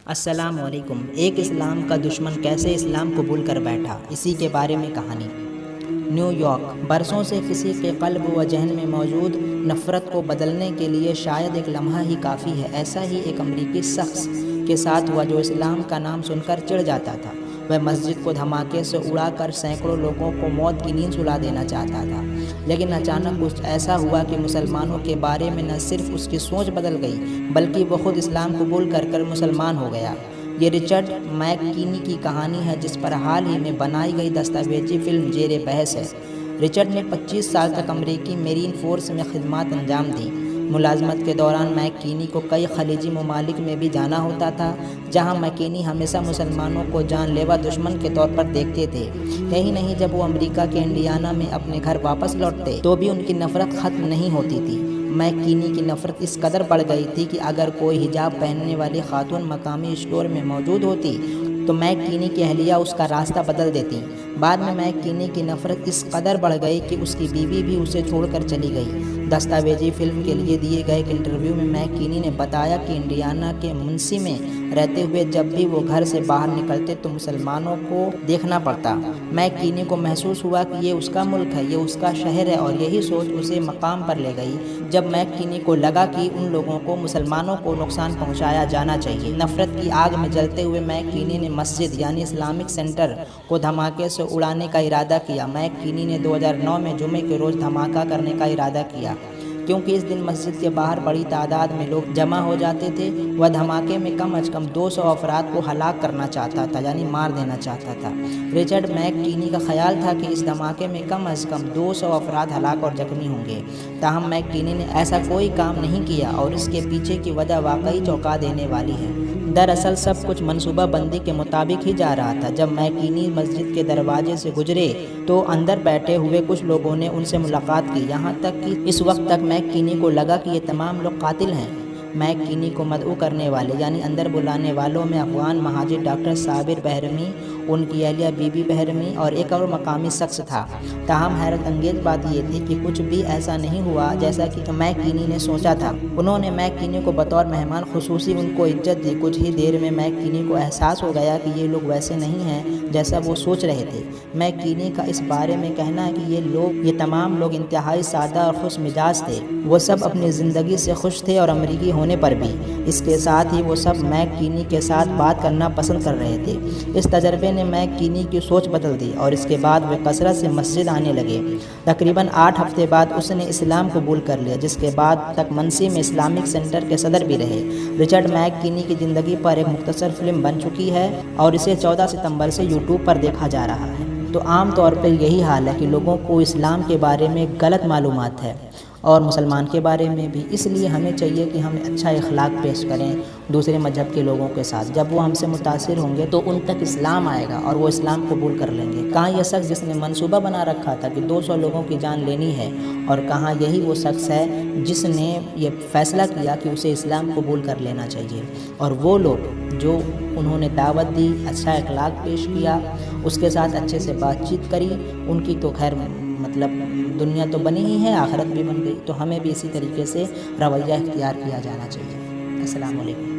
السلام علیکم۔ ایک اسلام کا دشمن کیسے اسلام قبول کر بیٹھا، اسی کے بارے میں کہانی۔ New York. برسوں سے کسی کے قلب و ذہن میں موجود نفرت کو بدلنے کے لیے شاید ایک لمحہ ہی کافی ہے۔ ایسا ہی ایک امریکی شخص کے ساتھ ہوا جو اسلام کا نام سن کر چڑھ جاتا تھا۔ وہ مسجد کو دھماکے سے اڑا کر سینکڑوں لوگوں کو موت کی نیند سلا دینا چاہتا تھا، لیکن اچانک کچھ ایسا ہوا کہ مسلمانوں کے بارے میں نہ صرف اس کی سوچ بدل گئی بلکہ وہ خود اسلام قبول کر مسلمان ہو گیا۔ یہ رچرڈ میک کینی کی کہانی ہے، جس پر حال ہی میں بنائی گئی دستاویزی فلم زیر بحث ہے۔ رچرڈ نے 25 سال تک امریکی میرین فورس میں خدمات انجام دیں۔ ملازمت کے دوران میک کینی کو کئی خلیجی ممالک میں بھی جانا ہوتا تھا، جہاں مکینی ہمیشہ مسلمانوں کو جان لیوا دشمن کے طور پر دیکھتے تھے۔ یہی نہیں، جب وہ امریکہ کے انڈیانا میں اپنے گھر واپس لوٹتے تو بھی ان کی نفرت ختم نہیں ہوتی تھی۔ میک کینی کی نفرت اس قدر بڑھ گئی تھی کہ اگر کوئی حجاب پہننے والی خاتون مقامی اسٹور میں موجود ہوتی تو میک کینی کی اہلیہ اس کا راستہ بدل دیتی۔ بعد میں میک کینی کی نفرت اس قدر بڑھ گئی کہ اس کی بیوی بھی اسے چھوڑ کر چلی گئی۔ دستاویزی فلم کے لیے دیے گئے ایک انٹرویو میں میک کینی نے بتایا کہ انڈیانا کے منسی میں رہتے ہوئے جب بھی وہ گھر سے باہر نکلتے تو مسلمانوں کو دیکھنا پڑتا۔ میک کینی کو محسوس ہوا کہ یہ اس کا ملک ہے، یہ اس کا شہر ہے، اور یہی سوچ اسے مقام پر لے گئی جب میک کینی کو لگا کہ ان لوگوں کو، مسلمانوں کو نقصان پہنچایا جانا چاہیے۔ نفرت کی آگ میں جلتے ہوئے میک کینی نے مسجد یعنی اسلامک سینٹر کو دھماکے سے اڑانے کا ارادہ کیا۔ میک کینی نے 2009 میں جمعے کے روز دھماکہ کرنے کا ارادہ کیا، کیونکہ اس دن مسجد کے باہر بڑی تعداد میں لوگ جمع ہو جاتے تھے۔ وہ دھماکے میں کم از کم 200 افراد کو ہلاک کرنا چاہتا تھا، یعنی مار دینا چاہتا تھا۔ رچرڈ میک کینی کا خیال تھا کہ اس دھماکے میں کم از کم 200 افراد ہلاک اور زخمی ہوں گے، تاہم میک کینی نے ایسا کوئی کام نہیں کیا، اور اس کے پیچھے کی وجہ واقعی چونکا دینے والی ہے۔ دراصل سب کچھ منصوبہ بندی کے مطابق ہی جا رہا تھا۔ جب میک کینی مسجد کے دروازے سے گزرے تو اندر بیٹھے ہوئے کچھ لوگوں نے ان سے ملاقات کی، یہاں تک کہ اس وقت تک میک کینی کو لگا کہ یہ تمام لوگ قاتل ہیں۔ میک کینی کو مدعو کرنے والے یعنی اندر بلانے والوں میں افغان مہاجر ڈاکٹر صابر بہرمی، ان کی اہلیہ بی بی بہرمی اور ایک اور مقامی شخص تھا۔ تاہم حیرت انگیز بات یہ تھی کہ کچھ بھی ایسا نہیں ہوا جیسا کہ میک کینی نے سوچا تھا۔ انہوں نے میک کینی کو بطور مہمان خصوصی ان کو عزت دی۔ کچھ ہی دیر میں میک کینی کو احساس ہو گیا کہ یہ لوگ ویسے نہیں ہیں جیسا وہ سوچ رہے تھے۔ میک کینی کا اس بارے میں کہنا ہے کہ یہ تمام لوگ انتہائی سادہ اور خوش مزاج تھے۔ وہ سب اپنی زندگی سے خوش تھے، اور امریکی ہونے پر بھی۔ اس کے ساتھ ہی وہ سب میک کینی کے ساتھ بات کرنا پسند کر رہے تھے۔ اس تجربے نے میک کینی کی سوچ بدل دی، اور اس کے بعد وہ کثرت سے مسجد آنے لگے۔ تقریباً 8 ہفتے بعد اس نے اسلام قبول کر لیا، جس کے بعد تک منسی میں اسلامک سینٹر کے صدر بھی رہے۔ رچرڈ میک کینی کی زندگی پر ایک مختصر فلم بن چکی ہے، اور اسے 14 ستمبر سے یوٹیوب پر دیکھا جا رہا ہے۔ تو عام طور پر یہی حال ہے کہ لوگوں کو اسلام کے بارے میں غلط معلومات ہے، اور مسلمان کے بارے میں بھی۔ اس لیے ہمیں چاہیے کہ ہم اچھا اخلاق پیش کریں دوسرے مذہب کے لوگوں کے ساتھ۔ جب وہ ہم سے متاثر ہوں گے تو ان تک اسلام آئے گا، اور وہ اسلام قبول کر لیں گے۔ کہاں یہ شخص جس نے منصوبہ بنا رکھا تھا کہ 200 لوگوں کی جان لینی ہے، اور کہاں یہی وہ شخص ہے جس نے یہ فیصلہ کیا کہ اسے اسلام قبول کر لینا چاہیے۔ اور وہ لوگ جو انہوں نے دعوت دی، اچھا اخلاق پیش کیا، اس کے ساتھ اچھے سے بات چیت کری، ان کی تو خیر دنیا تو بنی ہی ہے، آخرت بھی بن گئی۔ تو ہمیں بھی اسی طریقے سے رویہ اختیار کیا جانا چاہیے۔ السلام علیکم۔